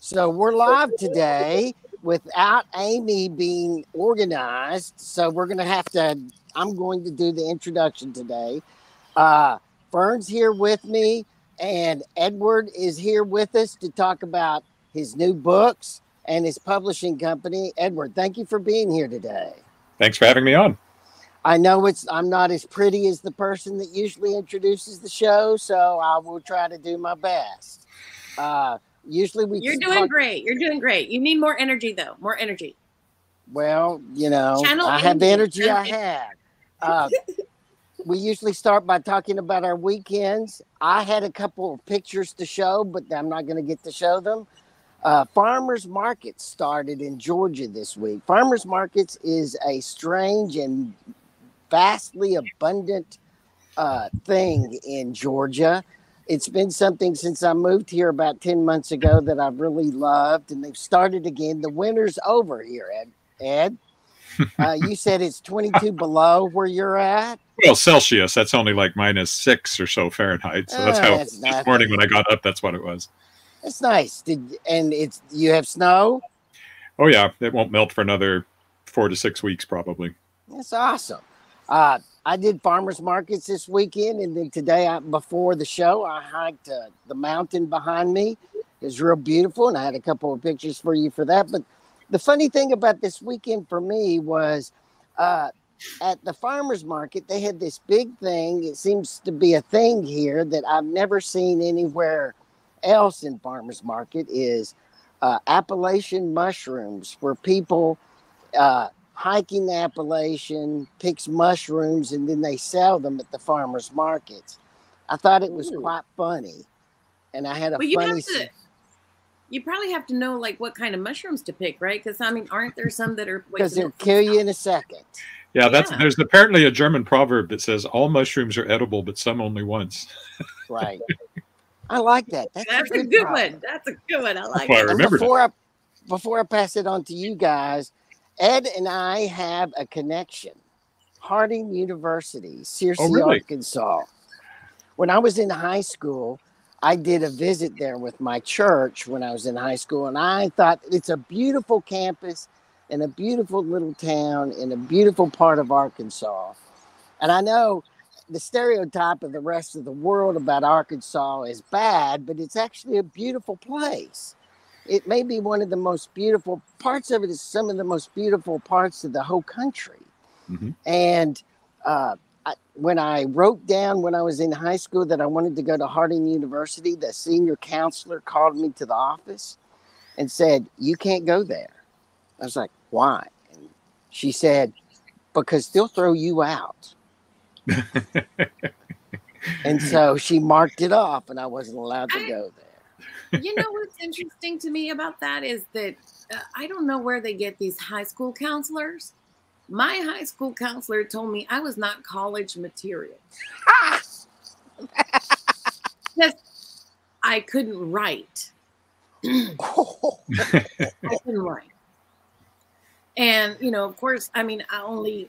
So we're live today without Amy being organized. So we're going to have to, I'm going to do the introduction today. Fern's here with me and Edward is here with us to talk about his new books and his publishing company. Edward, thank you for being here today. Thanks for having me on. I know I'm not as pretty as the person that usually introduces the show, so I will try to do my best. Usually You're doing great. You're doing great. You need more energy, though. More energy. Well, you know, Channel I have the energy energy. I have. We usually start by talking about our weekends. I had a couple of pictures to show, but I'm not going to get to show them. Farmers markets started in Georgia this week. Farmers markets is a strange and vastly abundant thing in Georgia. It's been something since I moved here about 10 months ago that I've really loved, and they've started again. The winter's over here, Ed. You said it's 22 below where you're at? Well, Celsius, that's only like -6 or so Fahrenheit. So that's how that's this morning when I got up, that's what it was. It's nice. You have snow? Oh, yeah. It won't melt for another 4 to 6 weeks, probably. That's awesome. I did farmers markets this weekend, and then today, before the show, I hiked the mountain behind me. It was real beautiful, and I had a couple of pictures for you for that. But the funny thing about this weekend for me was at the farmers market, they had this big thing. It seems to be a thing here that I've never seen anywhere else in farmers market is Appalachian mushrooms, where people hiking the Appalachian picks mushrooms and then they sell them at the farmers markets. I thought it was quite funny, and I had a funny. You probably have to know like what kind of mushrooms to pick, right? Because I mean, aren't there some that are because they'll kill you in a second. Yeah, there's apparently a German proverb that says all mushrooms are edible, but some only once. Right. I like that. That's a good one. That's a good one. I like it. I remember before I pass it on to you guys, Ed and I have a connection. Harding University, Searcy, Arkansas. When I was in high school, I did a visit there with my church when I was in high school, and I thought it's a beautiful campus in a beautiful little town in a beautiful part of Arkansas. And I know the stereotype of the rest of the world about Arkansas is bad, but it's actually a beautiful place. It may be one of the most beautiful parts of it is some of the most beautiful parts of the whole country. Mm-hmm. And when I wrote down when I was in high school that I wanted to go to Harding University, the senior counselor called me to the office and said, "You can't go there." I was like, "Why?" And she said, "Because they'll throw you out." And so she marked it off and I wasn't allowed to go there. You know what's interesting to me about that is that I don't know where they get these high school counselors. My high school counselor told me I was not college material. Because I couldn't write. I couldn't write. And, you know, of course, I mean, I only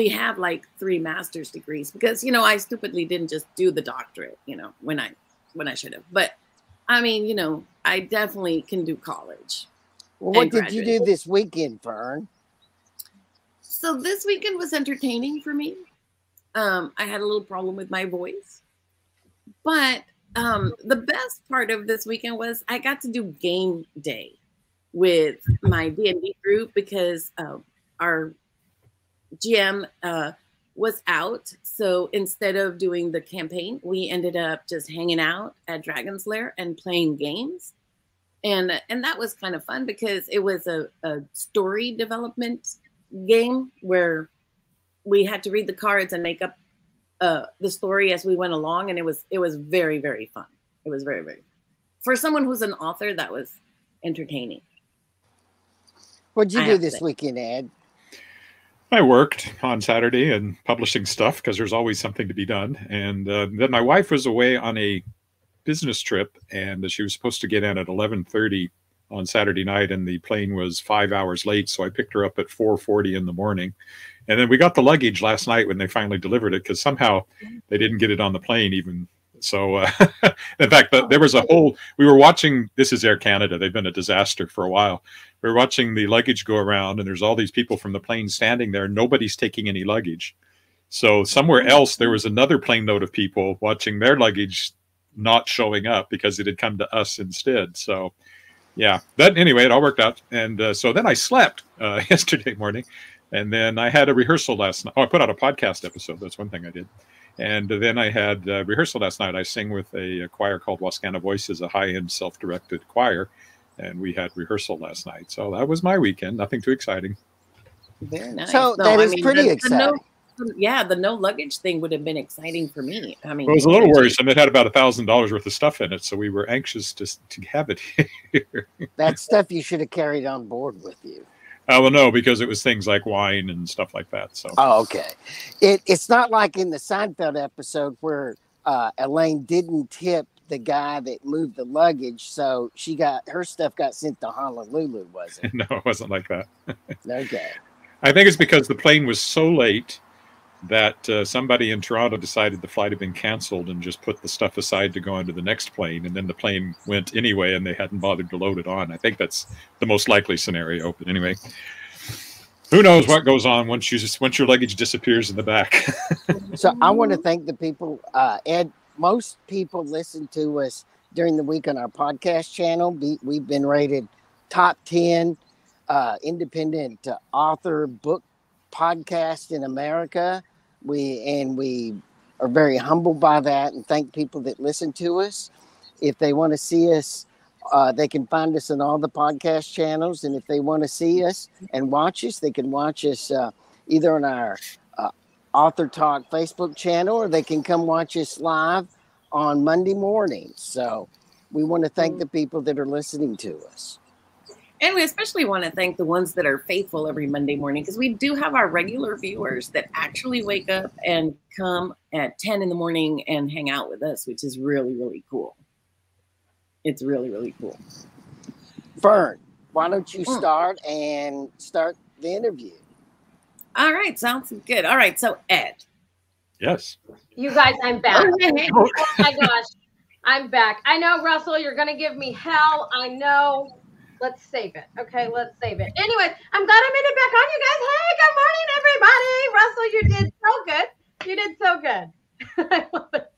have like 3 master's degrees because, you know, I stupidly didn't just do the doctorate, you know, when I should have. But I mean, you know, I definitely can do college. Well, what did you do this weekend, Fern? So this weekend was entertaining for me. I had a little problem with my voice. But the best part of this weekend was I got to do game day with my D&D group because our GM was out, so instead of doing the campaign, we ended up just hanging out at Dragon's Lair and playing games, and that was kind of fun because it was a story development game where we had to read the cards and make up the story as we went along, and it was very, very fun. It was very, very for someone who's an author, that was entertaining. What'd you do this weekend, Ed? I worked on Saturday and publishing stuff because there's always something to be done. And then my wife was away on a business trip, and she was supposed to get in at 11:30 on Saturday night, and the plane was 5 hours late. So I picked her up at 4:40 in the morning. And then we got the luggage last night when they finally delivered it because somehow they didn't get it on the plane even So, in fact, there was a whole, we were watching, this is Air Canada. They've been a disaster for a while. We were watching the luggage go around, and there's all these people from the plane standing there. Nobody's taking any luggage. So somewhere else, there was another plane load of people watching their luggage not showing up because it had come to us instead. So, yeah. But anyway, it all worked out. And so then I slept yesterday morning. And then I had a rehearsal last night. Oh, I put out a podcast episode. That's one thing I did. And then I had rehearsal last night. I sing with a choir called Wascana Voices, a high-end self-directed choir. And we had rehearsal last night. So that was my weekend. Nothing too exciting. Very nice. So that is pretty exciting. The no luggage thing would have been exciting for me. I mean, it was a little worrisome. It had about $1,000 worth of stuff in it. So we were anxious to have it here. That stuff you should have carried on board with you. Well, no, because it was things like wine and stuff like that. So, oh, okay. It's not like in the Seinfeld episode where Elaine didn't tip the guy that moved the luggage, so her stuff got sent to Honolulu, was it? No, it wasn't like that. Okay. I think it's because the plane was so late that somebody in Toronto decided the flight had been canceled and just put the stuff aside to go onto the next plane, and then the plane went anyway, and they hadn't bothered to load it on. I think that's the most likely scenario. But anyway, who knows what goes on once your luggage disappears in the back. So I want to thank the people. Ed, most people listen to us during the week on our podcast channel. We've been rated top 10 independent author book podcast in America. We are very humbled by that and thank people that listen to us. If they want to see us, they can find us on all the podcast channels. And if they want to see us and watch us, they can watch us either on our Author Talk Facebook channel, or they can come watch us live on Monday mornings. So we want to thank the people that are listening to us. And we especially want to thank the ones that are faithful every Monday morning, because we do have our regular viewers that actually wake up and come at 10 in the morning and hang out with us, which is really, really cool. It's really, really cool. Fern, why don't you start the interview? All right. Sounds good. All right. So, Ed. Yes. You guys, I'm back. Oh my gosh. I'm back. I know, Russell, you're going to give me hell. I know. Let's save it. Okay, let's save it. Anyways, I'm glad I made it back on, you guys. Hey, good morning, everybody. Russell, you did so good. You did so good. I love it.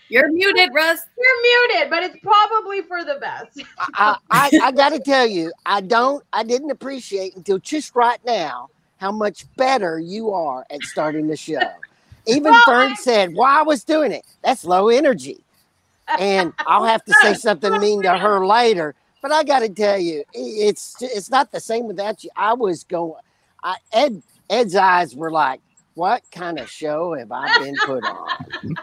You're muted, Russ. You're muted, but it's probably for the best. I got to tell you, I didn't appreciate until just right now how much better you are at starting the show. Even Fern said, "Why I was doing it. That's low energy." And I'll have to say something mean to her later. But I got to tell you, it's not the same without you. I was going, Ed's eyes were like, what kind of show have I been put on?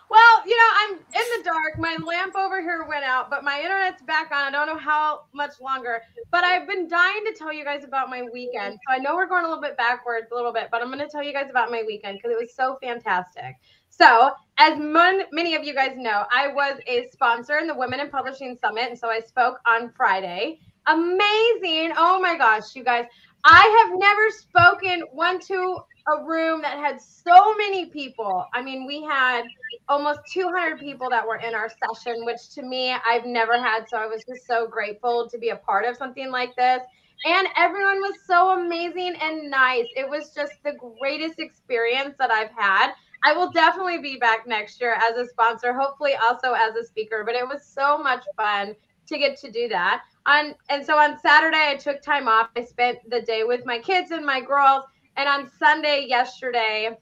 Well, I'm in the dark. My lamp over here went out, but my internet's back on. I don't know how much longer, but I've been dying to tell you guys about my weekend. So I know we're going a little bit backwards a little bit, but I'm going to tell you guys about my weekend because it was so fantastic. So as many of you guys know, I was a sponsor in the Women in Publishing Summit. And so I spoke on Friday. Amazing. Oh my gosh, you guys. I have never spoken to a room that had so many people. I mean, we had almost 200 people that were in our session, which to me, I've never had. So I was just so grateful to be a part of something like this. And everyone was so amazing and nice. It was just the greatest experience that I've had. I will definitely be back next year as a sponsor, hopefully also as a speaker, but it was so much fun to get to do that. And so on Saturday, I took time off. I spent the day with my kids and my girls. And on Sunday, yesterday,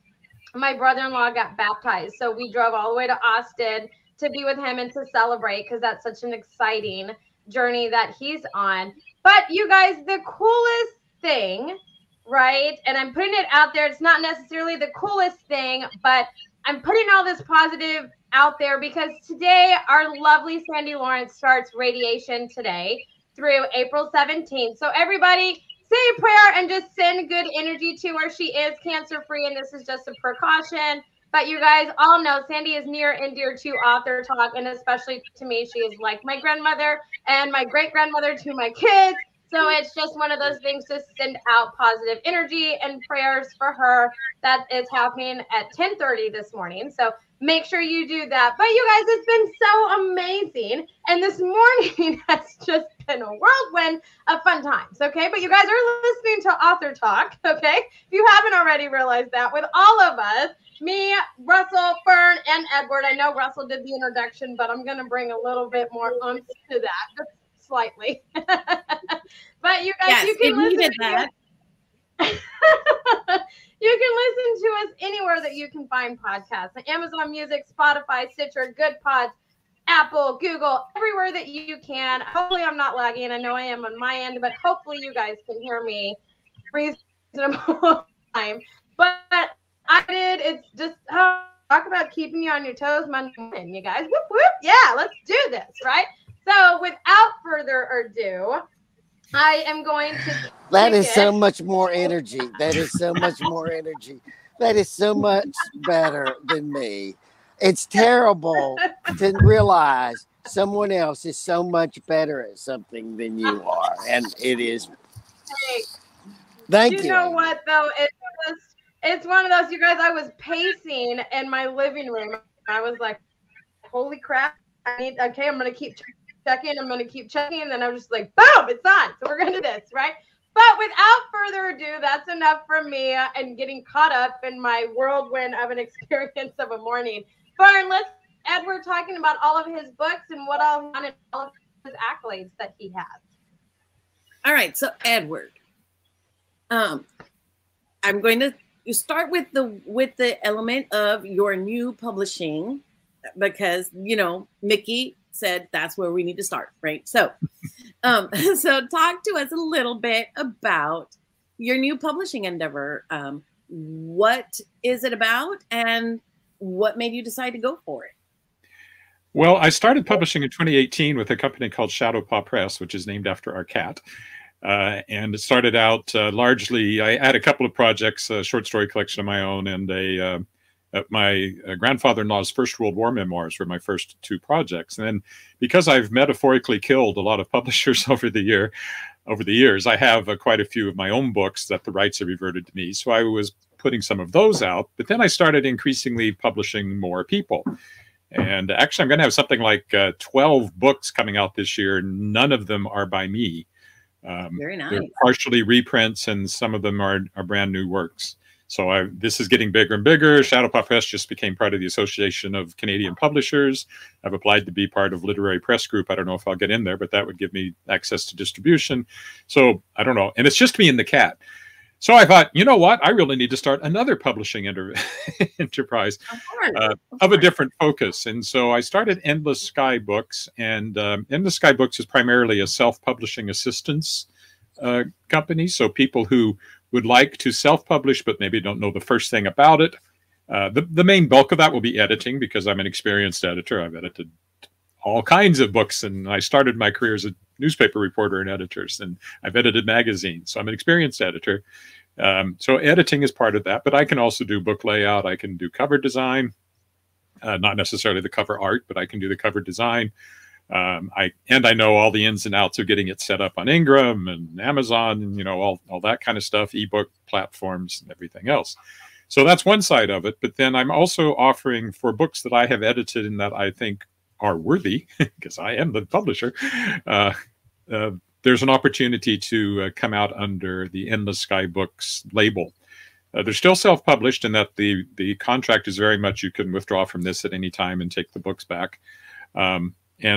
my brother-in-law got baptized. So we drove all the way to Austin to be with him and to celebrate because that's such an exciting journey that he's on. But you guys, the coolest thing, right? And I'm putting it out there. It's not necessarily the coolest thing, but I'm putting all this positive out there because today our lovely Sandy Lawrence starts radiation today through April 17th. So everybody say a prayer and just send good energy to her. She is cancer-free, and this is just a precaution. But you guys all know Sandy is near and dear to Author Talk, and especially to me, she is like my grandmother and my great-grandmother to my kids. So it's just one of those things to send out positive energy and prayers for her. That is happening at 10:30 this morning. So make sure you do that. But you guys, it's been so amazing. And this morning has just been a whirlwind of fun times, okay? But you guys are listening to Author Talk, okay? If you haven't already realized that, with all of us, me, Russell, Fern, and Edward. I know Russell did the introduction, but I'm going to bring a little bit more oomph to that, just slightly. But you guys, you can listen to that. You can listen to us anywhere that you can find podcasts. Amazon Music, Spotify, Stitcher, Good Pods, Apple, Google, everywhere that you can. Hopefully I'm not lagging. I know I am on my end, but hopefully you guys can hear me reasonable time. But it's just talk about keeping you on your toes Monday morning, you guys. Whoop, whoop. Yeah, let's do this, right? So without further ado, I am going to. That is so much more energy. That is so much more energy. That is so much better than me. It's terrible to realize someone else is so much better at something than you are. And it is. Hey, thank you. You know what, though? It's one of those, you guys, I was pacing in my living room. I was like, holy crap. I'm going to keep checking. I'm going to keep checking. And then I was just like, boom, it's on. So we're going to do this, right? But without further ado, that's enough for me and getting caught up in my whirlwind of an experience of a morning. Fern, let's Edward talking about all of his books and what all and all of his accolades that he has. All right, so Edward, I'm going to start with the element of your new publishing, because Mickey said that's where we need to start, right? So so talk to us a little bit about your new publishing endeavor. What is it about, and what made you decide to go for it? Well, I started publishing in 2018 with a company called Shadow Paw Press, which is named after our cat. And it started out largely, I had a couple of projects, a short story collection of my own, and my grandfather-in-law's First World War memoirs were my first two projects. And then because I've metaphorically killed a lot of publishers over the years, I have quite a few of my own books that the rights have reverted to me. So I was putting some of those out, but then I started increasingly publishing more people. And actually, I'm going to have something like 12 books coming out this year. None of them are by me. Very nice. They're partially reprints, and some of them are brand new works. So this is getting bigger and bigger. Shadow Paw Press just became part of the Association of Canadian Publishers. I've applied to be part of Literary Press Group. I don't know if I'll get in there, but that would give me access to distribution. So I don't know. And it's just me and the cat. So I thought, you know what? I really need to start another publishing enterprise of a different focus. And so I started Endless Sky Books. And Endless Sky Books is primarily a self-publishing assistance company. So people who would like to self-publish, but maybe don't know the first thing about it. The main bulk of that will be editing, because I'm an experienced editor. I've edited all kinds of books, and I started my career as a newspaper reporter and editors, and I've edited magazines. So I'm an experienced editor. So editing is part of that, but I can also do book layout. I can do cover design, not necessarily the cover art, but I can do the cover design. I know all the ins and outs of getting it set up on Ingram and Amazon, and all that kind of stuff, ebook platforms and everything else. So that's one side of it. But then I'm also offering for books that I have edited and that I think are worthy, because I am the publisher. There's an opportunity to come out under the Endless Sky Books label. They're still self-published, in that the contract is very much you can withdraw from this at any time and take the books back. And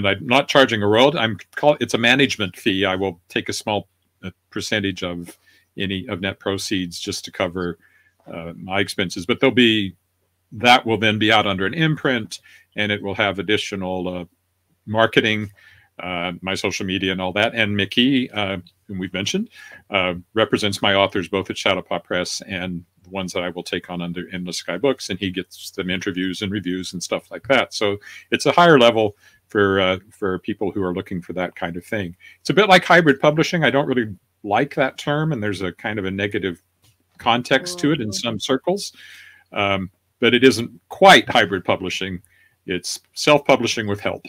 I'm not charging a royalty. It's a management fee. I will take a small percentage of any of net proceeds just to cover my expenses. But that will then be out under an imprint, and it will have additional marketing, my social media and all that. And Mickey, whom we've mentioned, represents my authors both at Shadow Paw Press and the ones that I will take on under Endless Sky Books, and he gets them interviews and reviews and stuff like that. So it's a higher level for people who are looking for that kind of thing. It's a bit like hybrid publishing. I don't really like that term, and there's a kind of a negative context to it in some circles. But it isn't quite hybrid publishing. It's self-publishing with help.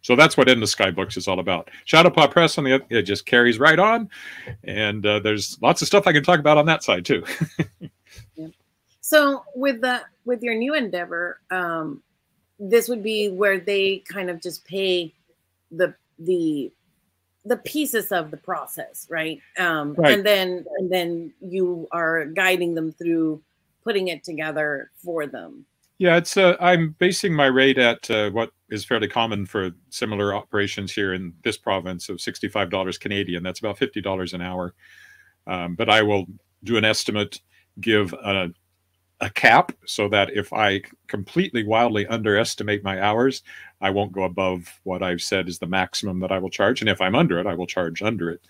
So that's what Endless Sky Books is all about. Shadow Paw Press, on the other, it just carries right on. And there's lots of stuff I can talk about on that side, too. Yeah. So with your new endeavor, this would be where they kind of just pay the pieces of the process, right? Right. And then you are guiding them through putting it together for them. Yeah, it's I'm basing my rate at what is fairly common for similar operations here in this province of $65 Canadian. That's about $50 an hour. But I will do an estimate, give a cap, so that if I completely wildly underestimate my hours, I won't go above what I've said is the maximum that I will charge. And if I'm under it, I will charge under it.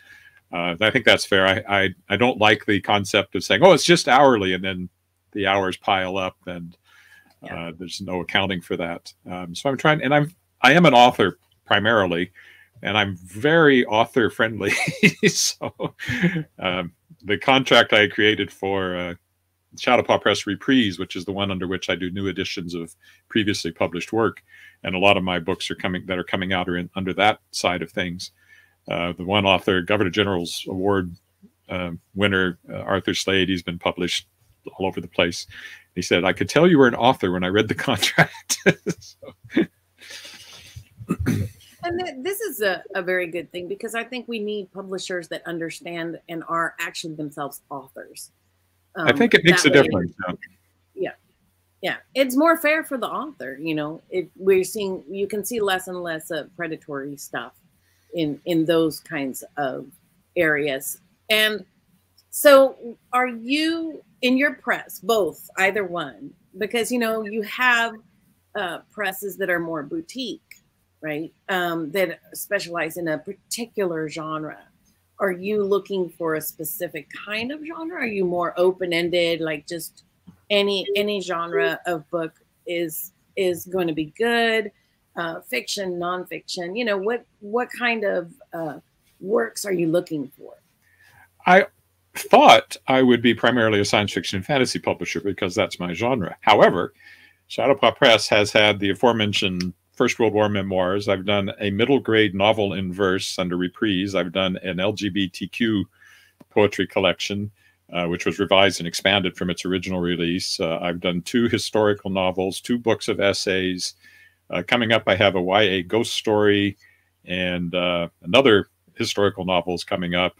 I think that's fair. I don't like the concept of saying, oh, it's just hourly, and then the hours pile up and there's no accounting for that. So I'm trying, and I am an author primarily, and I'm very author friendly. So the contract I created for Chautauqua Press Reprise, which is the one under which I do new editions of previously published work, and a lot of my books are coming out are under that side of things. The one author, Governor General's Award winner, Arthur Slade, he's been published all over the place. He said, I could tell you were an author when I read the contract. And this is a very good thing, because I think we need publishers that understand and are actually themselves authors. I think it makes a difference. Yeah. It's more fair for the author. You know, you can see less and less of predatory stuff in those kinds of areas. And so are you in your press, both, either one? Because, you know, you have presses that are more boutique, right? That specialize in a particular genre. Are you looking for a specific kind of genre? Are you more open-ended, like just any genre of book is going to be good? Fiction, nonfiction, you know, what kind of works are you looking for? I thought I would be primarily a science fiction and fantasy publisher, because that's my genre. However, Chautauqua Press has had the aforementioned First World War memoirs. I've done a middle grade novel in verse under Reprise. I've done an LGBTQ poetry collection, which was revised and expanded from its original release. I've done 2 historical novels, 2 books of essays. Coming up, I have a YA ghost story and another historical novel is coming up.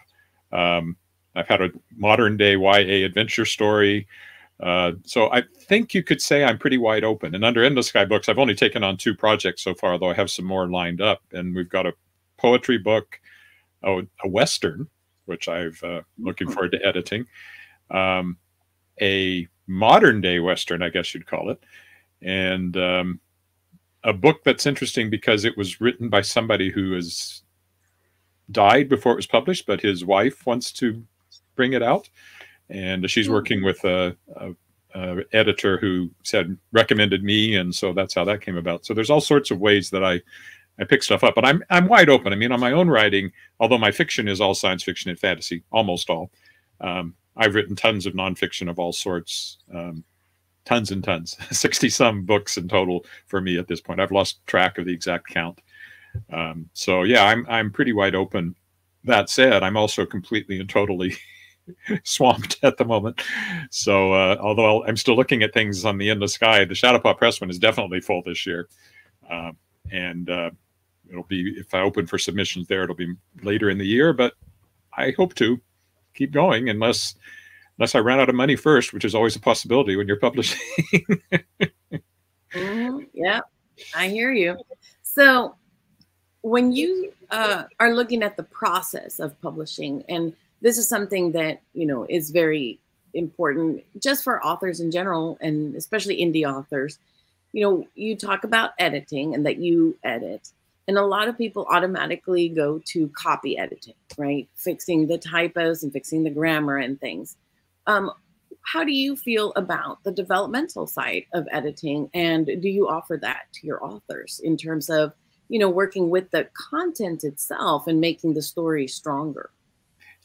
I've had a modern day YA adventure story. So I think you could say I'm pretty wide open. And under Endless Sky Books, I've only taken on 2 projects so far, though I have some more lined up. And we've got a poetry book, a Western, which I've looking forward to editing, a modern day Western, I guess you'd call it, and a book that's interesting because it was written by somebody who has died before it was published, but his wife wants to bring it out. And she's working with a editor who recommended me, and so that's how that came about. So there's all sorts of ways that I pick stuff up, but I'm wide open. I mean, on my own writing, although my fiction is all science fiction and fantasy, almost all, I've written tons of nonfiction of all sorts, tons and tons, 60 some books in total for me at this point. I've lost track of the exact count. So yeah, I'm pretty wide open. That said, I'm also completely and totally swamped at the moment. So although I'm still looking at things on the Endless Sky, the Chautauqua Press one is definitely full this year. And it'll be, if I open for submissions there, it'll be later in the year, but I hope to keep going unless I ran out of money first, which is always a possibility when you're publishing. Yeah, I hear you. So when you are looking at the process of publishing, and this is something that, you know, is very important just for authors in general, and especially indie authors, you know, you talk about editing and that you edit, and a lot of people automatically go to copy editing, right? Fixing the typos and fixing the grammar and things. How do you feel about the developmental side of editing? And do you offer that to your authors in terms of, you know, working with the content itself and making the story stronger?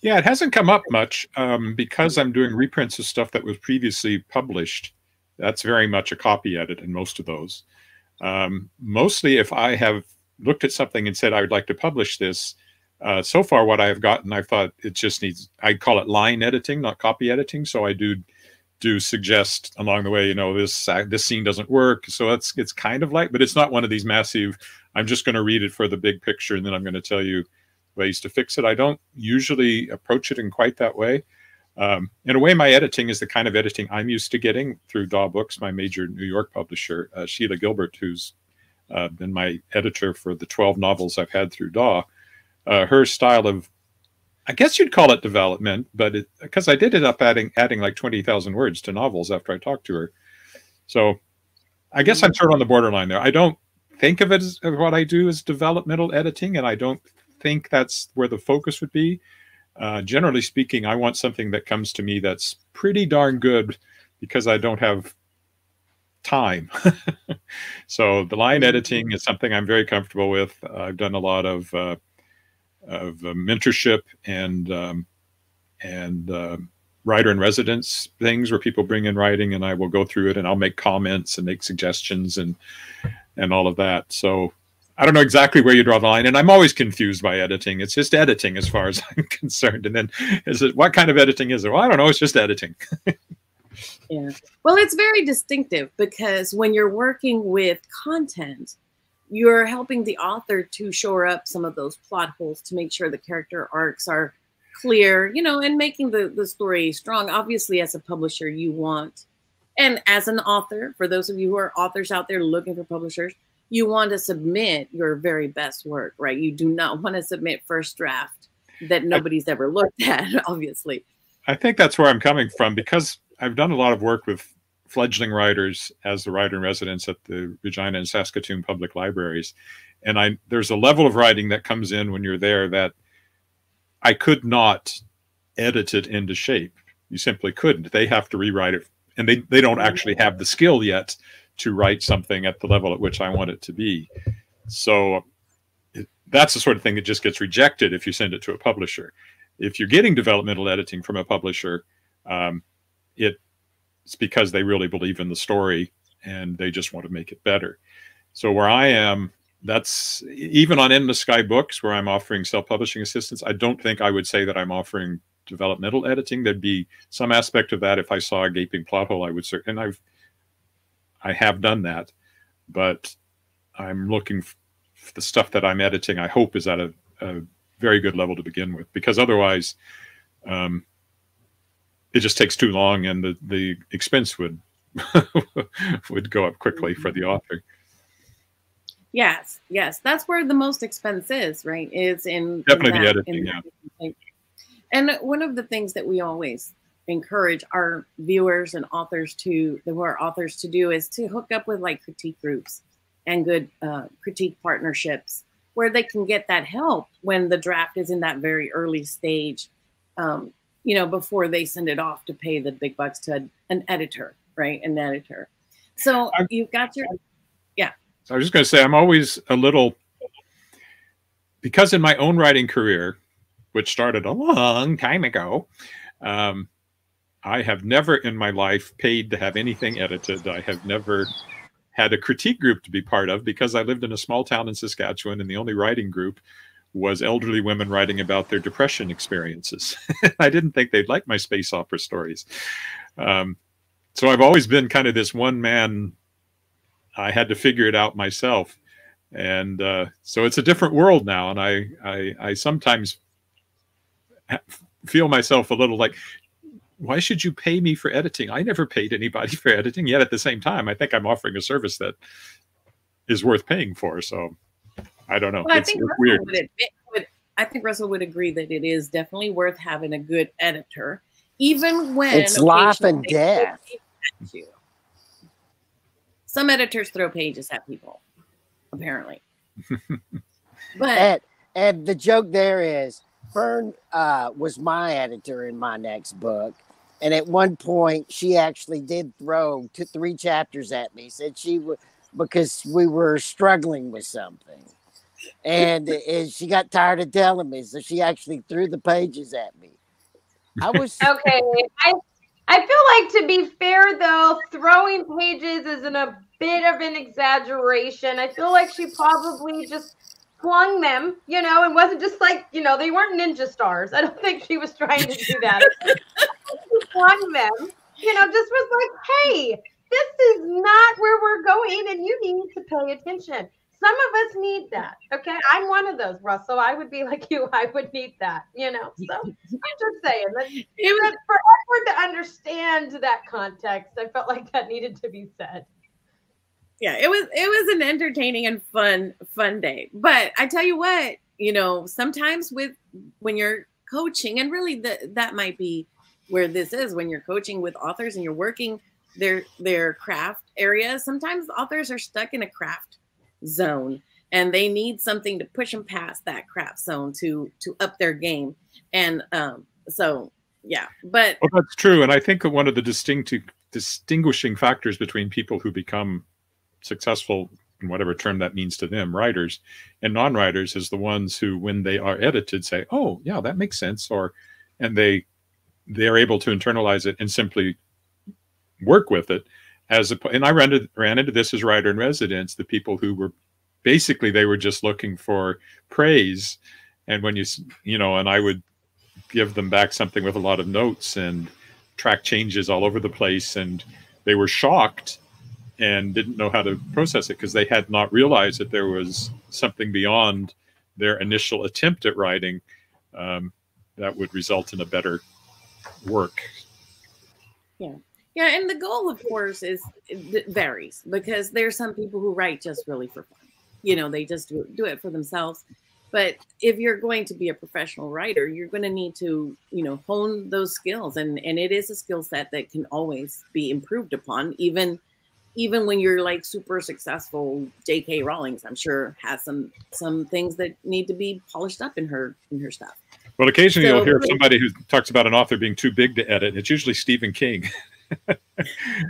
Yeah, it hasn't come up much because I'm doing reprints of stuff that was previously published. That's very much a copy edit in most of those. Mostly if I have looked at something and said, I would like to publish this, so far what I have gotten, I thought it just needs, I call it line editing, not copy editing. So I do do suggest along the way, you know, this scene doesn't work. So it's kind of like, but it's not one of these massive, I'm just going to read it for the big picture and then I'm going to tell you ways to fix it. I don't usually approach it in quite that way. In a way, my editing is the kind of editing I'm used to getting through DAW Books, my major New York publisher, Sheila Gilbert, who's been my editor for the 12 novels I've had through DAW. Her style of, I guess you'd call it development, but because I did end up adding like 20,000 words to novels after I talked to her. So I guess I'm sort of on the borderline there. I don't think of it as what I do as developmental editing, and I don't think that's where the focus would be. Generally speaking, I want something that comes to me that's pretty darn good because I don't have time. So the line editing is something I'm very comfortable with. I've done a lot of mentorship and writer in residence things where people bring in writing and I will go through it and I'll make comments and make suggestions and all of that. So I don't know exactly where you draw the line, and I'm always confused by editing. It's just editing as far as I'm concerned. And then what kind of editing is it? Well, I don't know. It's just editing. Yeah. Well, it's very distinctive because when you're working with content, you're helping the author to shore up some of those plot holes to make sure the character arcs are clear, you know, and making the story strong. Obviously, as a publisher, you want, and as an author, for those of you who are authors out there looking for publishers, you want to submit your very best work, right? You do not want to submit first draft that nobody's ever looked at, obviously. I think that's where I'm coming from because I've done a lot of work with fledgling writers as the writer in residence at the Regina and Saskatchewan Public Libraries. And there's a level of writing that comes in when you're there that I could not edit it into shape. You simply couldn't. They have to rewrite it. And they don't actually have the skill yet to write something at the level at which I want it to be. So that's the sort of thing that just gets rejected if you send it to a publisher. If you're getting developmental editing from a publisher, it's because they really believe in the story and they just want to make it better. So where I am, that's even on In the Sky Books, where I'm offering self-publishing assistance, I don't think I would say that I'm offering developmental editing. There'd be some aspect of that. If I saw a gaping plot hole, I would certainly, and I have done that, but I'm looking for the stuff that I'm editing, I hope is at a very good level to begin with, because otherwise it just takes too long and the expense would would go up quickly for the author. Yes, yes, that's where the most expense is, right? Is in definitely the editing, yeah. And one of the things that we always encourage our viewers and authors who are authors to do is to hook up with like critique groups and good critique partnerships where they can get that help when the draft is in that very early stage, you know, before they send it off to pay the big bucks to an editor, right? An editor. So you've got your, yeah. So I was just going to say, I'm always a little, because in my own writing career, which started a long time ago, I have never in my life paid to have anything edited. I have never had a critique group to be part of because I lived in a small town in Saskatchewan and the only writing group was elderly women writing about their depression experiences. I didn't think they'd like my space opera stories. So I've always been kind of this one man. I had to figure it out myself. And so it's a different world now. And I sometimes feel myself a little like, why should you pay me for editing? I never paid anybody for editing, yet at the same time, I think I'm offering a service that is worth paying for. So I don't know. Well, it's weird. I think Russell would agree that it is definitely worth having a good editor, even when it's life and death. Some editors throw pages at people, apparently. But and the joke there is, Fern was my editor in my next book. And at one point, she actually did throw 3 chapters at me. Said she would, because we were struggling with something. And she got tired of telling me. So she actually threw the pages at me. I was okay. I feel like, to be fair, though, throwing pages is a bit of an exaggeration. I feel like she probably just flung them, you know, and wasn't just like, you know, they weren't ninja stars. I don't think she was trying to do that. She flung them. you know, just was like, hey, this is not where we're going, and you need to pay attention. Some of us need that. Okay. I'm one of those, Russell. I would be like you. I would need that, you know. So I'm just saying that for Edward to understand that context, I felt like that needed to be said. Yeah, it was an entertaining and fun day. But I tell you what, you know, sometimes when you're coaching, and really that might be where this is, when you're coaching with authors and you're working their craft areas, sometimes authors are stuck in a craft zone and they need something to push them past that craft zone to up their game. And so yeah, but well, that's true. And I think one of the distinguishing factors between people who become successful, in whatever term that means to them, writers and non-writers, is the ones who, when they are edited, say, oh yeah, that makes sense, and they're able to internalize it and simply work with it. And I ran into this as writer in residence, the people who were basically, they were just looking for praise. And when you know, and I would give them back something with a lot of notes and track changes all over the place, and they were shocked and didn't know how to process it because they had not realized that there was something beyond their initial attempt at writing that would result in a better work. Yeah. Yeah, and the goal, of course, it varies, because there's some people who write just really for fun. You know, they just do it for themselves. But if you're going to be a professional writer, you're going to need to, you know, hone those skills. And it is a skill set that can always be improved upon, even when you're like super successful. J.K. Rowling, I'm sure, has some things that need to be polished up in her stuff. Well, occasionally you'll hear somebody who talks about an author being too big to edit. It's usually Stephen King.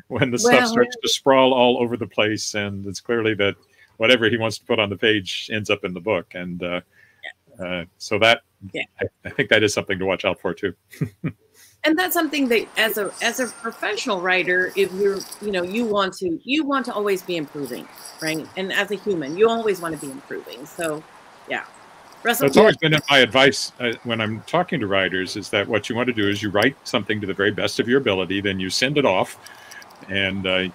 When the stuff starts to sprawl all over the place, and it's clearly that whatever he wants to put on the page ends up in the book. And so that, I think that is something to watch out for too. And that's something that as a professional writer, if you're, you know, you want to always be improving, right? And as a human, you always want to be improving. So yeah. Russell, that's always been my advice when I'm talking to writers, is that what you want to do is you write something to the very best of your ability, then you send it off. And in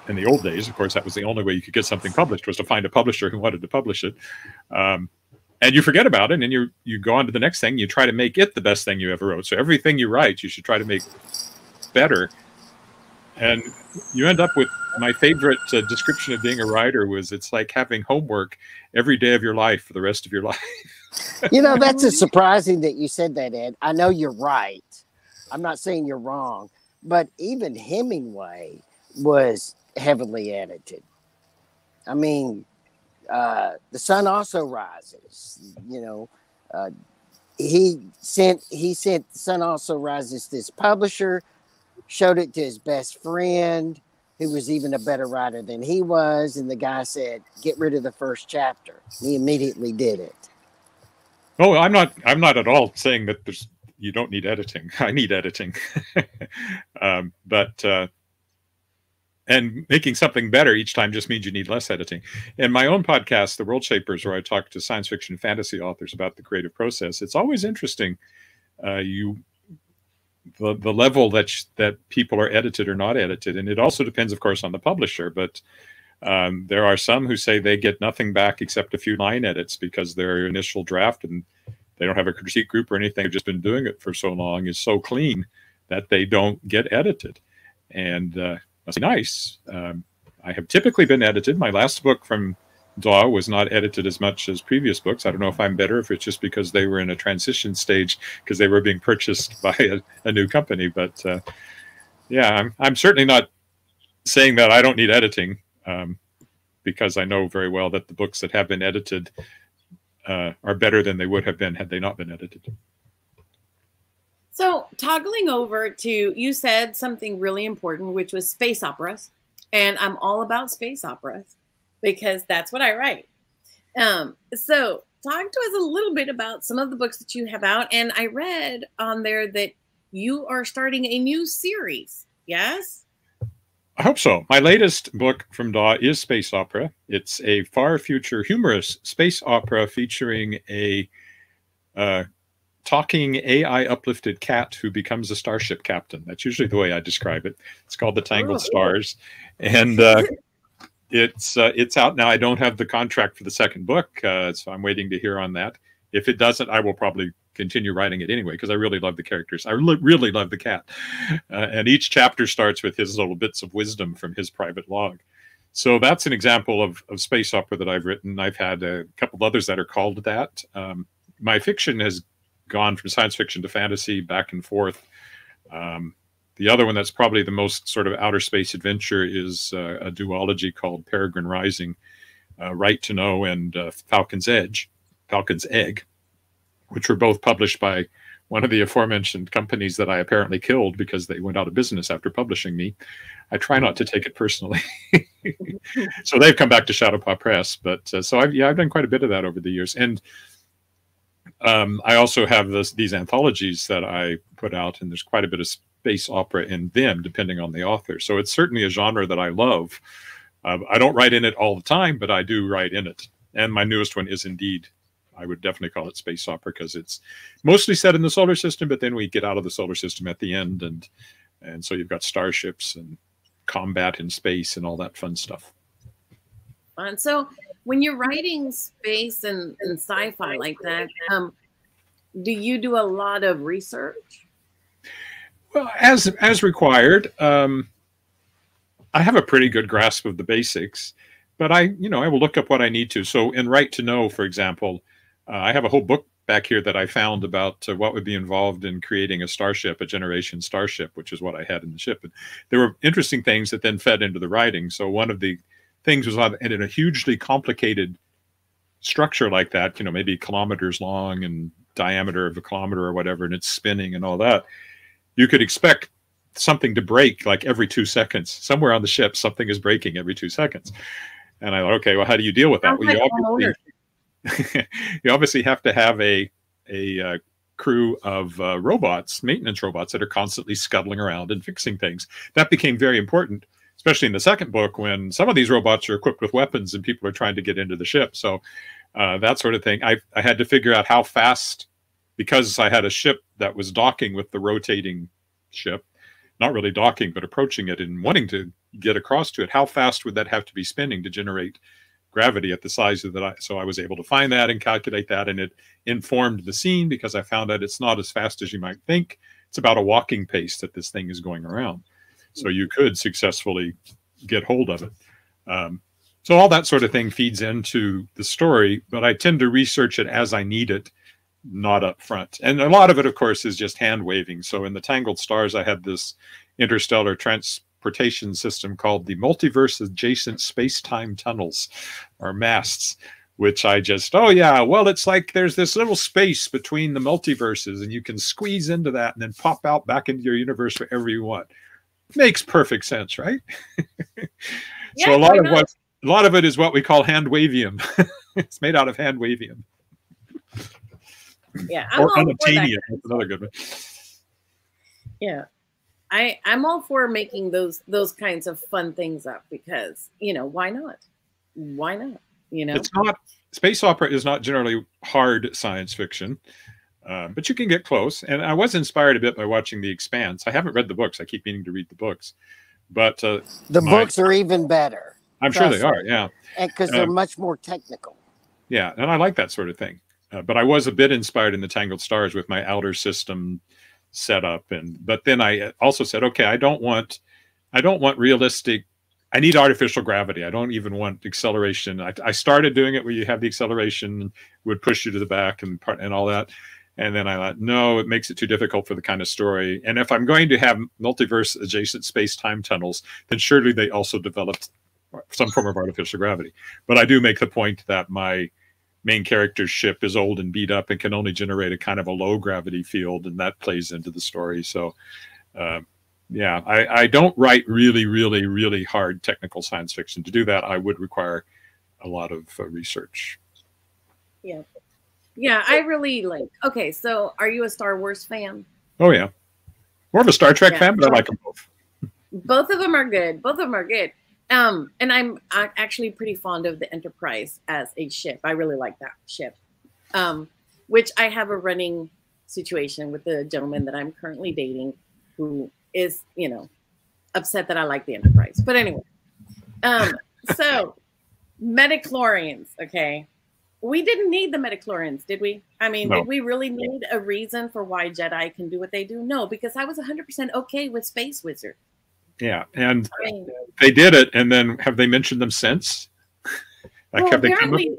the old days, of course, that was the only way you could get something published, was to find a publisher who wanted to publish it. And you forget about it, and you go on to the next thing. You try to make it the best thing you ever wrote. So everything you write, you should try to make better. And you end up with, my favorite description of being a writer was, it's like having homework every day of your life for the rest of your life. You know, that's surprising that you said that, Ed. I know you're right. I'm not saying you're wrong, but even Hemingway was heavily edited. I mean, The Sun Also Rises, you know, he sent The Sun Also Rises to his publisher, showed it to his best friend, who was even a better writer than he was, and the guy said, "Get rid of the first chapter." He immediately did it. Oh, I'm not at all saying that you don't need editing. I need editing, but and making something better each time just means you need less editing. In my own podcast, The World Shapers, where I talk to science fiction and fantasy authors about the creative process, it's always interesting. The level that people are edited or not edited. And it also depends, of course, on the publisher. But there are some who say they get nothing back except a few line edits because their initial draft, and they don't have a critique group or anything, they've just been doing it for so long, is so clean that they don't get edited. And that's nice. I have typically been edited. My last book from DAW was not edited as much as previous books. I don't know if I'm better, if it's just because they were in a transition stage because they were being purchased by a new company. But yeah, I'm certainly not saying that I don't need editing, because I know very well that the books that have been edited are better than they would have been had they not been edited. So toggling over to, you said something really important, which was space operas. And I'm all about space operas, because that's what I write. So talk to us a little bit about some of the books that you have out. And I read on there that you are starting a new series. Yes? I hope so. My latest book from DAW is space opera. It's a far future humorous space opera featuring a talking AI uplifted cat who becomes a starship captain. That's usually the way I describe it. It's called The Tangled Stars, and it's out now. I don't have the contract for the second book, so I'm waiting to hear on that. If it doesn't, I will probably continue writing it anyway, because I really love the characters. I really love the cat, and each chapter starts with his little bits of wisdom from his private log. So that's an example of space opera that I've written. I've had a couple of others that are called that. My fiction has gone from science fiction to fantasy, back and forth. The other one that's probably the most sort of outer space adventure is a duology called Peregrine Rising, Right to Know, and Falcon's Egg, which were both published by one of the aforementioned companies that I apparently killed because they went out of business after publishing me. I try not to take it personally. So they've come back to Shadowpaw Press. But so I've done quite a bit of that over the years. And I also have these anthologies that I put out, and there's quite a bit of space opera in them, depending on the author. So it's certainly a genre that I love. I don't write in it all the time, but I do write in it. And my newest one is indeed, I would definitely call it space opera, because it's mostly set in the solar system, but then we get out of the solar system at the end, and so you've got starships and combat in space and all that fun stuff. And so when you're writing space and sci-fi like that, do you do a lot of research? Well, as required. I have a pretty good grasp of the basics, but I will look up what I need to. So in Right to Know, for example, I have a whole book back here that I found about what would be involved in creating a starship, a generation starship, which is what I had in the ship. And there were interesting things that then fed into the writing. So one of the things was in a hugely complicated structure like that, maybe kilometers long and diameter of a kilometer or whatever, and it's spinning and all that. You could expect something to break like every 2 seconds. Somewhere on the ship, something is breaking every 2 seconds. And I thought, okay, well, how do you deal with that? Well, you obviously have to have a crew of robots, maintenance robots, that are constantly scuttling around and fixing things. That became very important, especially in the second book, when some of these robots are equipped with weapons and people are trying to get into the ship. So that sort of thing. I had to figure out how fast, because I had a ship that was docking with the rotating ship, not really docking, but approaching it and wanting to get across to it, how fast would that have to be spinning to generate gravity at the size of that? So I was able to find that and calculate that, and it informed the scene, because I found out it's not as fast as you might think. It's about a walking pace that this thing is going around. So you could successfully get hold of it. So all that sort of thing feeds into the story, but I tend to research it as I need it, not up front. And a lot of it, of course, is just hand waving. So in the Tangled Stars, I had this interstellar transportation system called the Multiverse Adjacent Space-Time Tunnels, or masts, which I just, oh yeah, well, it's like there's this little space between the multiverses, and you can squeeze into that and then pop out back into your universe wherever you want. Makes perfect sense, right? Yeah, so a lot of it is what we call hand wavium. It's made out of hand wavium. Yeah, or unobtainium. That's another good one. Yeah, I'm all for making those kinds of fun things up, because why not? Why not? It's not, space opera is not generally hard science fiction, but you can get close. And I was inspired a bit by watching The Expanse. I haven't read the books. I keep meaning to read the books, but the books are even better. I'm sure they are. Yeah, because they're much more technical. Yeah, and I like that sort of thing. But I was a bit inspired in the Tangled Stars with my outer system setup, but then I also said, okay, I don't want realistic. I need artificial gravity. I don't even want acceleration. I started doing it where you have the acceleration would push you to the back and all that, and then I thought, no, it makes it too difficult for the kind of story. And if I'm going to have multiverse adjacent space-time tunnels, then surely they also developed some form of artificial gravity. But I do make the point that my main character's ship is old and beat up and can only generate a kind of a low gravity field, and that plays into the story. So yeah, I don't write really, really, really hard technical science fiction. To do that, I would require a lot of research. Yeah. Yeah, I really like, okay, so are you a Star Wars fan? Oh yeah. More of a Star Trek fan, but I like them both. Both of them are good. Both of them are good. And I'm actually pretty fond of the Enterprise as a ship. I really like that ship, which I have a running situation with the gentleman that I'm currently dating, who is, you know, upset that I like the Enterprise. But anyway, so midichlorians, okay. We didn't need the midichlorians, did we? I mean, no. Did we really need a reason for why Jedi can do what they do? No, because I was 100% okay with Space Wizard. Yeah, and they did it, and then have they mentioned them since? Like, well, apparently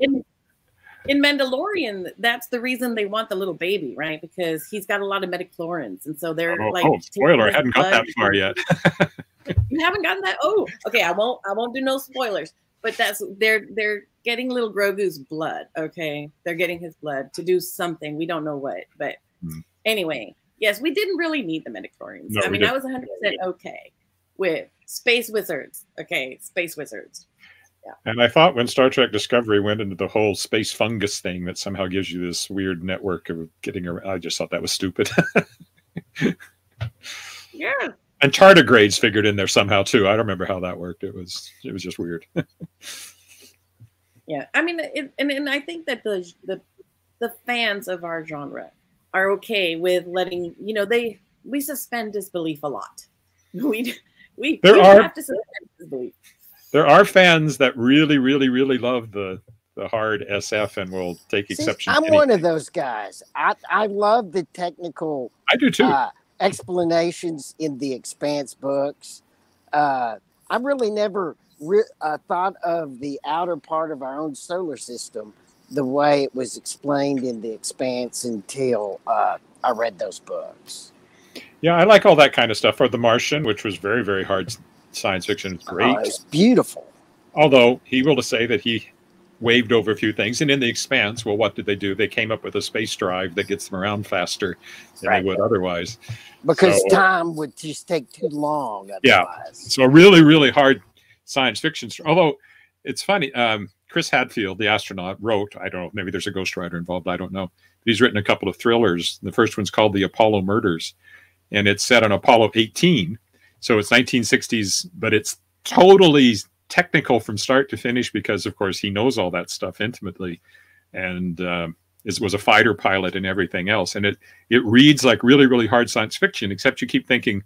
in Mandalorian, that's the reason they want the little baby, right? Because he's got a lot of midichlorians, and so they're like. Oh, spoiler! I haven't got that far yet. You haven't gotten that? Oh, okay. I won't do no spoilers. But that's they're getting little Grogu's blood. Okay, they're getting his blood to do something. We don't know what, but anyway, yes, we didn't really need the midichlorians. No, I mean, I was 100% okay with Space Wizards. Okay, Space Wizards. Yeah. And I thought when Star Trek Discovery went into the whole space fungus thing that somehow gives you this weird network of getting around, I just thought that was stupid. Yeah. And tardigrades figured in there somehow too. I don't remember how that worked. It was just weird. Yeah, I mean, and I think that the fans of our genre are okay with letting, you know, we suspend disbelief a lot. We have to suspend disbelief. There are fans that really, really, really love the hard SF and will take exception. I'm one of those guys. I love the technical. I do too. Explanations in the Expanse books. I really never thought of the outer part of our own solar system the way it was explained in the Expanse until I read those books. Yeah, I like all that kind of stuff. Or The Martian, which was very, very hard science fiction. It's great. It's beautiful. Although he will say that he waved over a few things. And in The Expanse, well, what did they do? They came up with a space drive that gets them around faster than they would otherwise. Because time would just take too long otherwise. Yeah. So a really, really hard science fiction story. Although it's funny, Chris Hadfield, the astronaut, wrote, I don't know, maybe there's a ghostwriter involved, I don't know. He's written a couple of thrillers. The first one's called The Apollo Murders. And it's set on Apollo 18. So it's 1960s, but it's totally technical from start to finish because, of course, he knows all that stuff intimately. And was a fighter pilot and everything else. And it reads like really, really hard science fiction, except you keep thinking,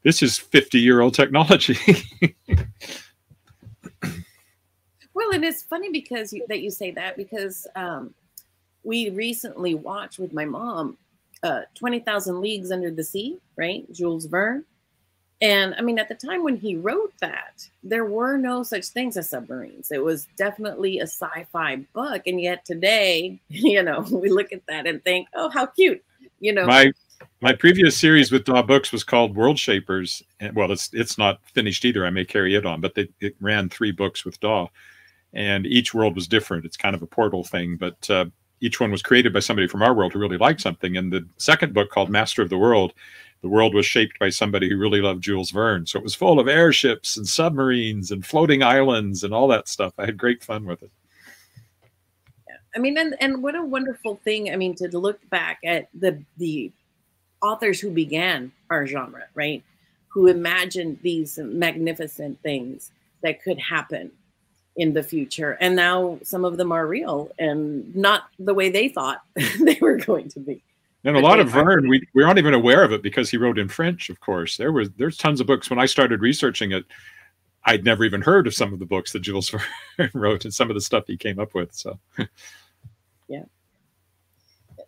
this is 50-year-old technology. Well, and it's funny because that you say that because we recently watched with my mom 20,000 Leagues Under the Sea, right? Jules Verne. And I mean, at the time when he wrote that, there were no such things as submarines. It was definitely a sci-fi book. And yet today, you know, we look at that and think, oh, how cute. You know, my previous series with DAW Books was called World Shapers. And, well, it's not finished either. I may carry it on, but it ran 3 books with DAW. And each world was different. It's kind of a portal thing. But each one was created by somebody from our world who really liked something. And the second book called Master of the World was shaped by somebody who really loved Jules Verne. So it was full of airships and submarines and floating islands and all that stuff. I had great fun with it. Yeah. I mean, and what a wonderful thing, I mean, to look back at the authors who began our genre, right? Who imagined these magnificent things that could happen in the future. And now some of them are real and not the way they thought they were going to be. And a lot of Verne, we aren't even aware of it because he wrote in French, of course. There's tons of books. When I started researching it, I'd never even heard of some of the books that Jules Verne wrote and some of the stuff he came up with. So, yeah.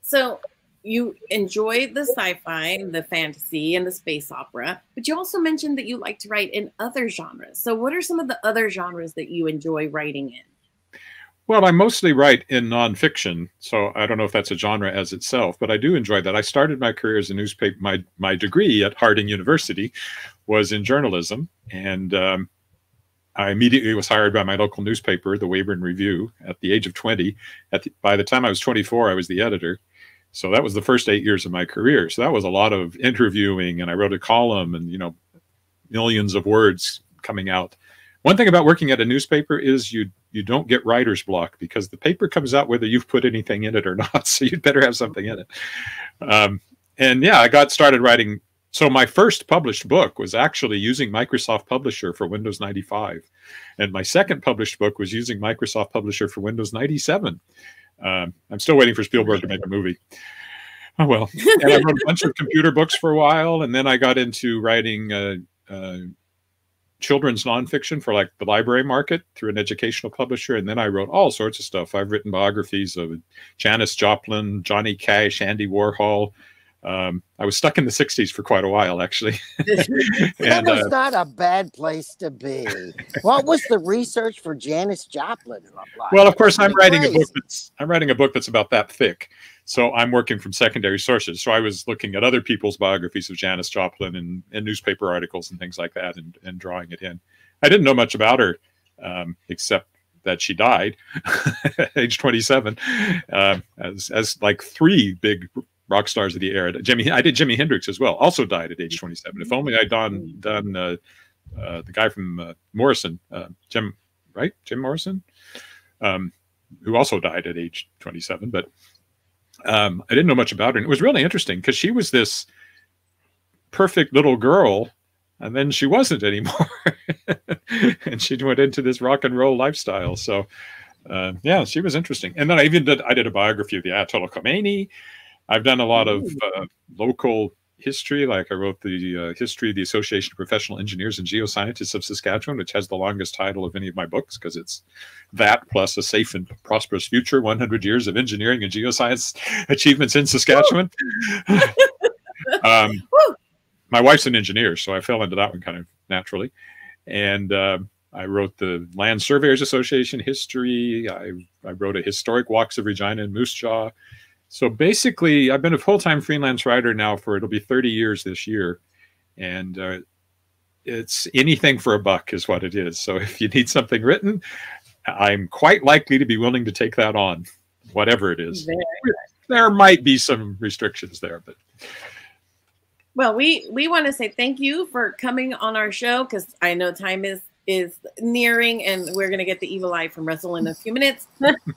So you enjoy the sci-fi, the fantasy, and the space opera, but you also mentioned that you like to write in other genres. So what are some of the other genres that you enjoy writing in? Well, I mostly write in nonfiction, so I don't know if that's a genre as itself, but I do enjoy that. I started my career as a newspaper. My degree at Harding University was in journalism, and I immediately was hired by my local newspaper, the Weyburn Review, at the age of 20. By the time I was 24, I was the editor. So that was the first 8 years of my career. So that was a lot of interviewing, and I wrote a column and, you know, millions of words coming out. One thing about working at a newspaper is you don't get writer's block because the paper comes out whether you've put anything in it or not. So you'd better have something in it. And yeah, I got started writing. So my first published book was actually using Microsoft Publisher for Windows 95. And my second published book was using Microsoft Publisher for Windows 97. I'm still waiting for Spielberg to make a movie. Oh, well. And I wrote a bunch of computer books for a while, and then I got into writing children's nonfiction for like the library market through an educational publisher. And then I wrote all sorts of stuff. I've written biographies of Janis Joplin, Johnny Cash, Andy Warhol. I was stuck in the 60s for quite a while, actually. That was not a bad place to be. What was the research for Janis Joplin like? Well, of course, I'm writing a book that's about that thick. So I'm working from secondary sources. So I was looking at other people's biographies of Janis Joplin and newspaper articles and things like that, and drawing it in. I didn't know much about her, except that she died at age 27, as like three big rock stars of the era. I did Jimi Hendrix as well, also died at age 27. If only I'd done the guy from Morrison, Jim Morrison, who also died at age 27. But I didn't know much about her. And it was really interesting because she was this perfect little girl, and then she wasn't anymore. And she went into this rock and roll lifestyle. So yeah, she was interesting. And then I did a biography of the Ayatollah Khomeini. I've done a lot of local history. Like I wrote the history of the Association of Professional Engineers and Geoscientists of Saskatchewan, which has the longest title of any of my books because it's that plus A Safe and Prosperous Future, 100 Years of Engineering and Geoscience Achievements in Saskatchewan. My wife's an engineer, so I fell into that one kind of naturally. And I wrote the Land Surveyors Association history. I wrote a historic walks of Regina and Moose Jaw. So basically, I've been a full-time freelance writer now it'll be 30 years this year. And it's anything for a buck is what it is. So if you need something written, I'm quite likely to be willing to take that on, whatever it is. There might be some restrictions there, but. Well, we want to say thank you for coming on our show, because I know time is nearing, and we're going to get the evil eye from Russell in a few minutes.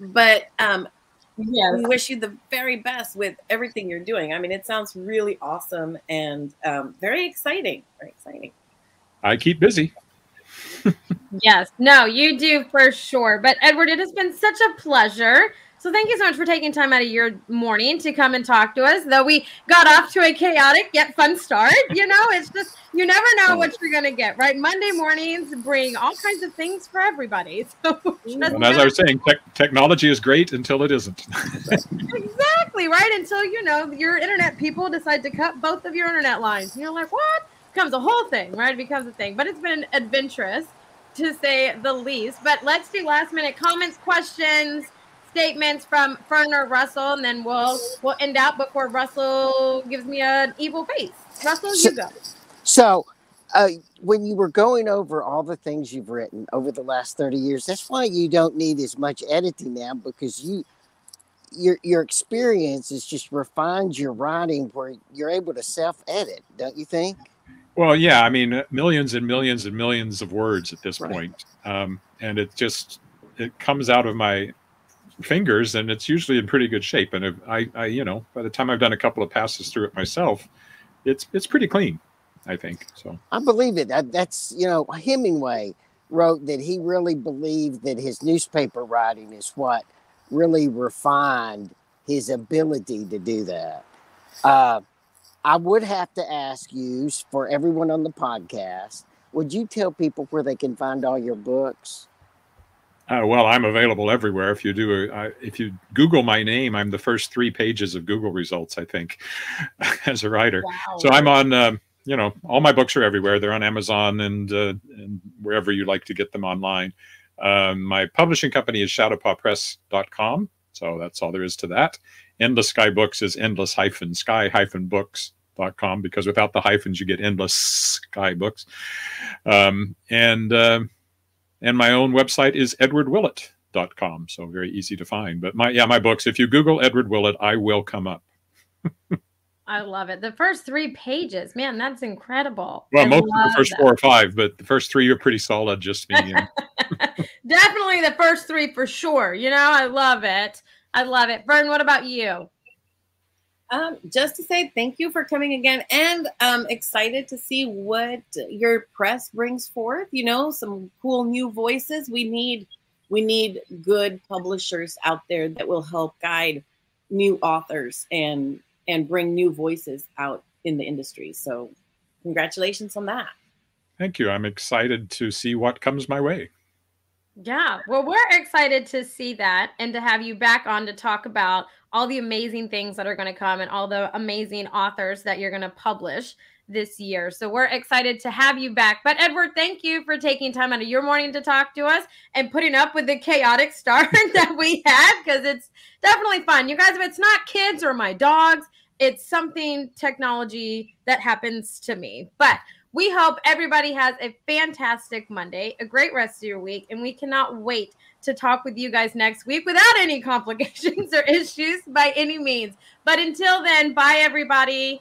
But yes, we wish you the very best with everything you're doing. I mean, it sounds really awesome and very exciting. Very exciting. I keep busy. Yes, no, you do for sure. But Edward, it has been such a pleasure. So thank you so much for taking time out of your morning to come and talk to us. Though we got off to a chaotic yet fun start, it's just, you never know what you're going to get, right? Monday mornings bring all kinds of things for everybody. So and as I was saying, technology is great until it isn't. Exactly, right? Until, your internet people decide to cut both of your internet lines. And you're like, what? It becomes a whole thing, right? It becomes a thing. But it's been adventurous, to say the least. But let's do last minute comments, questions, statements from Fern or Russell, and then we'll end out before Russell gives me an evil face. Russell, you go. So when you were going over all the things you've written over the last 30 years, that's why you don't need as much editing now, because your experience has just refined your writing where you're able to self-edit, don't you think? Well, yeah, I mean, millions and millions and millions of words at this point. And it comes out of my fingers, and it's usually in pretty good shape. And if I by the time I've done a couple of passes through it myself, it's pretty clean, I think. So I believe it. That's Hemingway wrote that he really believed that his newspaper writing is what really refined his ability to do that. I would have to ask you, for everyone on the podcast, would you tell people where they can find all your books? Well, I'm available everywhere. If you Google my name, I'm the first 3 pages of Google results, I think, as a writer. Wow. So I'm on, all my books are everywhere. They're on Amazon and wherever you like to get them online. My publishing company is shadowpawpress.com. So that's all there is to that. Endless Sky Books is endless-sky-books.com, because without the hyphens, you get Endless Sky Books. And my own website is edwardwillett.com. So very easy to find. But my books, if you Google Edward Willett, I will come up. I love it. The first 3 pages, man, that's incredible. Well, most of the first 4 or 5, but the first 3 are pretty solid, just me. Definitely the first 3 for sure. I love it. I love it. Vern, what about you? Just to say thank you for coming again, and I'm excited to see what your press brings forth. Some cool new voices. We need good publishers out there that will help guide new authors and and bring new voices out in the industry. So congratulations on that. Thank you. I'm excited to see what comes my way. Yeah, well, we're excited to see that and to have you back on to talk about all the amazing things that are going to come and all the amazing authors that you're going to publish this year. So we're excited to have you back. But Edward, thank you for taking time out of your morning to talk to us and putting up with the chaotic start that we had, because it's definitely fun. You guys, if it's not kids or my dogs, it's something technology that happens to me. But we hope everybody has a fantastic Monday, a great rest of your week, and we cannot wait to talk with you guys next week without any complications or issues by any means. But until then, bye, everybody.